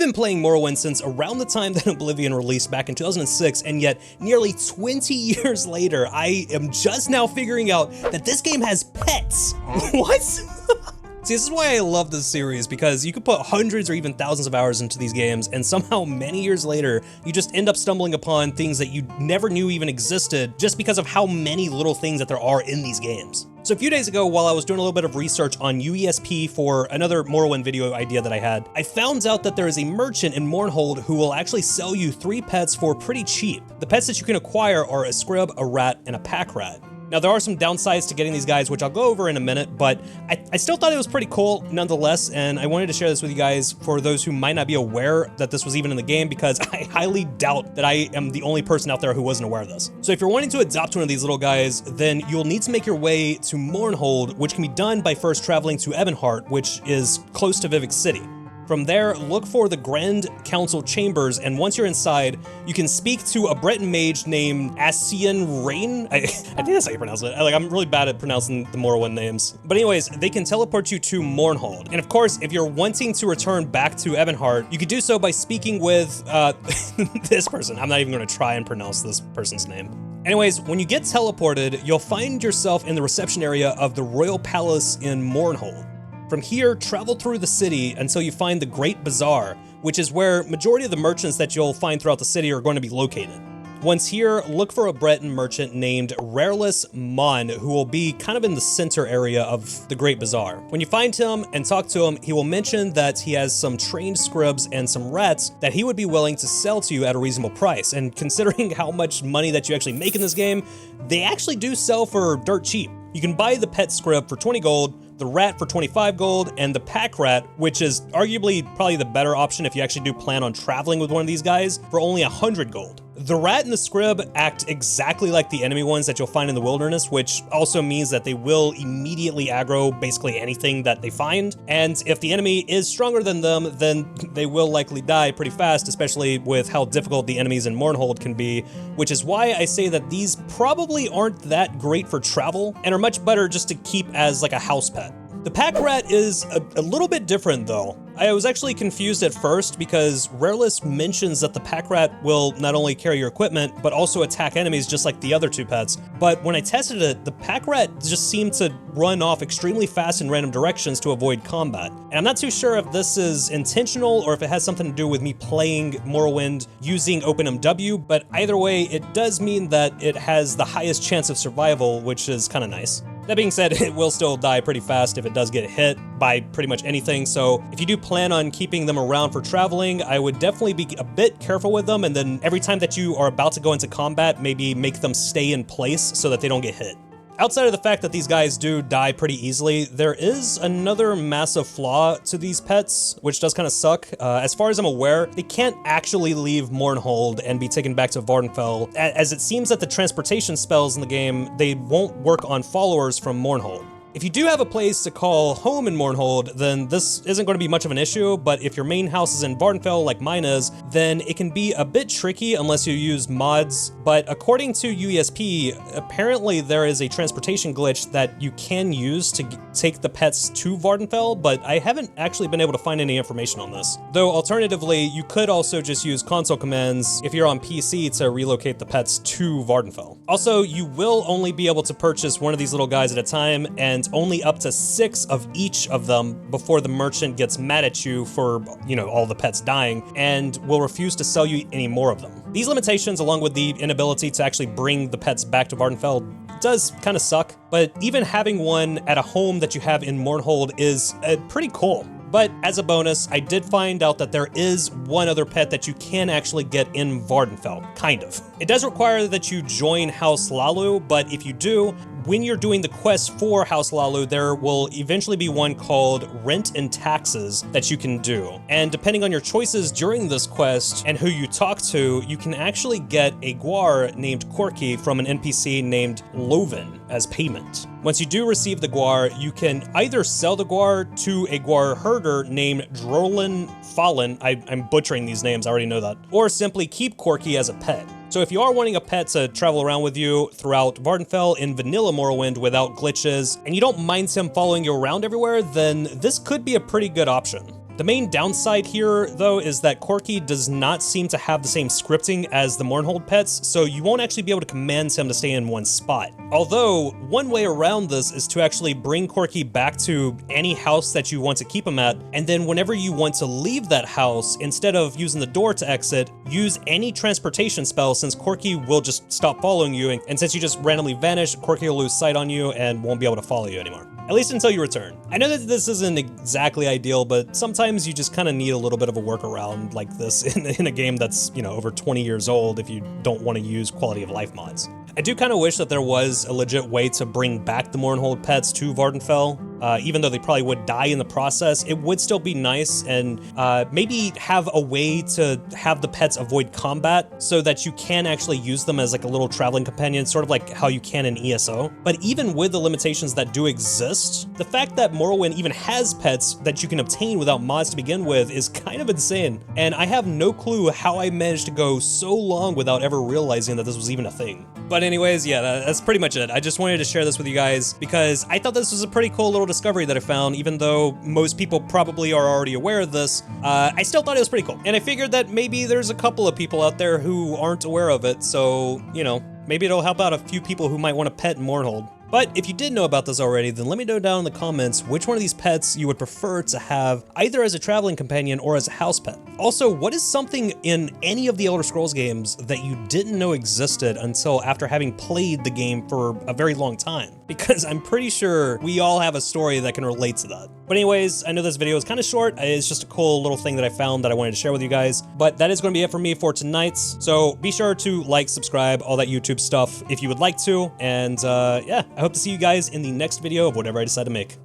been playing Morrowind since around the time that Oblivion released back in 2006, and yet nearly 20 years later, I am just now figuring out that this game has pets. What? See, this is why I love this series, because you could put hundreds or even thousands of hours into these games, and somehow many years later, you just end up stumbling upon things that you never knew even existed just because of how many little things that there are in these games. So a few days ago, while I was doing a little bit of research on UESP for another Morrowind video idea that I had, I found out that there is a merchant in Mournhold who will actually sell you 3 pets for pretty cheap. The pets that you can acquire are a scrib, a rat, and a pack rat. Now, there are some downsides to getting these guys, which I'll go over in a minute, but I still thought it was pretty cool nonetheless, and I wanted to share this with you guys for those who might not be aware that this was even in the game, because I highly doubt that I am the only person out there who wasn't aware of this. So if you're wanting to adopt one of these little guys, then you'll need to make your way to Mournhold, which can be done by first traveling to Ebonheart, which is close to Vivec City. From there, look for the Grand Council chambers, and once you're inside, you can speak to a Breton mage named Asian Rain. I think that's how you pronounce it. I'm really bad at pronouncing the Morrowind names. But anyways, they can teleport you to Mournhold. And of course, if you're wanting to return back to Ebonheart, you could do so by speaking with this person. I'm not even gonna try and pronounce this person's name. Anyways, when you get teleported, you'll find yourself in the reception area of the Royal Palace in Mournhold. From here, travel through the city until you find the Great Bazaar, which is where majority of the merchants that you'll find throughout the city are going to be located. Once here, look for a Breton merchant named Rareless Mon, who will be kind of in the center area of the Great Bazaar. When you find him and talk to him, he will mention that he has some trained scribs and some rats that he would be willing to sell to you at a reasonable price. And considering how much money that you actually make in this game, they actually do sell for dirt cheap. You can buy the pet scrib for 20 gold, the rat for 25 gold, and the pack rat, which is arguably probably the better option if you actually do plan on traveling with one of these guys, for only 100 gold. The rat and the scrib act exactly like the enemy ones that you'll find in the wilderness, which also means that they will immediately aggro basically anything that they find. And if the enemy is stronger than them, then they will likely die pretty fast, especially with how difficult the enemies in Mournhold can be, which is why I say that these probably aren't that great for travel and are much better just to keep as like a house pet. The pack rat is a little bit different though. I was actually confused at first because Rareless mentions that the pack rat will not only carry your equipment, but also attack enemies just like the other 2 pets. But when I tested it, the pack rat just seemed to run off extremely fast in random directions to avoid combat. And I'm not too sure if this is intentional or if it has something to do with me playing Morrowind using OpenMW, but either way, it does mean that it has the highest chance of survival, which is kind of nice. That being said, it will still die pretty fast if it does get hit by pretty much anything, so if you do plan on keeping them around for traveling, I would definitely be a bit careful with them, and then every time that you are about to go into combat, maybe make them stay in place so that they don't get hit. Outside of the fact that these guys do die pretty easily, there is another massive flaw to these pets, which does kind of suck. As far as I'm aware, they can't actually leave Mournhold and be taken back to Vvardenfell, as it seems that the transportation spells in the game, they won't work on followers from Mournhold. If you do have a place to call home in Mournhold, then this isn't going to be much of an issue, but if your main house is in Vvardenfell like mine is, then it can be a bit tricky unless you use mods. But according to UESP, apparently there is a transportation glitch that you can use to take the pets to Vvardenfell, but I haven't actually been able to find any information on this. Though alternatively, you could also just use console commands if you're on PC to relocate the pets to Vvardenfell. Also, you will only be able to purchase one of these little guys at a time, and only up to 6 of each of them before the merchant gets mad at you for, all the pets dying and will refuse to sell you any more of them. These limitations, along with the inability to actually bring the pets back to Vvardenfell, does kind of suck, but even having one at a home that you have in Mournhold is pretty cool. But as a bonus, I did find out that there is one other pet that you can actually get in Vvardenfell, kind of. It does require that you join House Hlaalu, but if you do, when you're doing the quest for House Hlaalu, there will eventually be one called Rent and Taxes that you can do. And depending on your choices during this quest and who you talk to, you can actually get a Gwar named Corky from an NPC named Loven as payment. Once you do receive the Gwar, you can either sell the Gwar to a Gwar herder named Drolin Fallen, I'm butchering these names, I already know that, or simply keep Corky as a pet. So if you are wanting a pet to travel around with you throughout Vvardenfell in vanilla Morrowind without glitches, and you don't mind him following you around everywhere, then this could be a pretty good option. The main downside here, though, is that Corky does not seem to have the same scripting as the Mournhold pets, so you won't actually be able to command him to stay in one spot. Although, one way around this is to actually bring Corky back to any house that you want to keep him at, and then whenever you want to leave that house, instead of using the door to exit, use any transportation spell, since Corky will just stop following you, and since you just randomly vanish, Corky will lose sight on you and won't be able to follow you anymore. At least until you return. I know that this isn't exactly ideal, but sometimes you just kind of need a little bit of a workaround like this in a game that's, you know, over 20 years old if you don't want to use quality of life mods. I do kind of wish that there was a legit way to bring back the Mournhold pets to Vvardenfell. Even though they probably would die in the process, it would still be nice, and maybe have a way to have the pets avoid combat so that you can actually use them as like a little traveling companion, sort of like how you can in ESO. But even with the limitations that do exist, the fact that Morrowind even has pets that you can obtain without mods to begin with is kind of insane. And I have no clue how I managed to go so long without ever realizing that this was even a thing. But anyways, yeah, that's pretty much it. I just wanted to share this with you guys because I thought this was a pretty cool little discovery that I found, even though most people probably are already aware of this. I still thought it was pretty cool. And I figured that maybe there's a couple of people out there who aren't aware of it, so, you know, maybe it'll help out a few people who might want to pet Mournhold. But if you did know about this already, then let me know down in the comments which one of these pets you would prefer to have either as a traveling companion or as a house pet. Also, what is something in any of the Elder Scrolls games that you didn't know existed until after having played the game for a very long time? Because I'm pretty sure we all have a story that can relate to that. But anyways, I know this video is kind of short. It's just a cool little thing that I found that I wanted to share with you guys. But that is going to be it for me for tonight. So be sure to like, subscribe, all that YouTube stuff if you would like to. And yeah, I hope to see you guys in the next video of whatever I decide to make.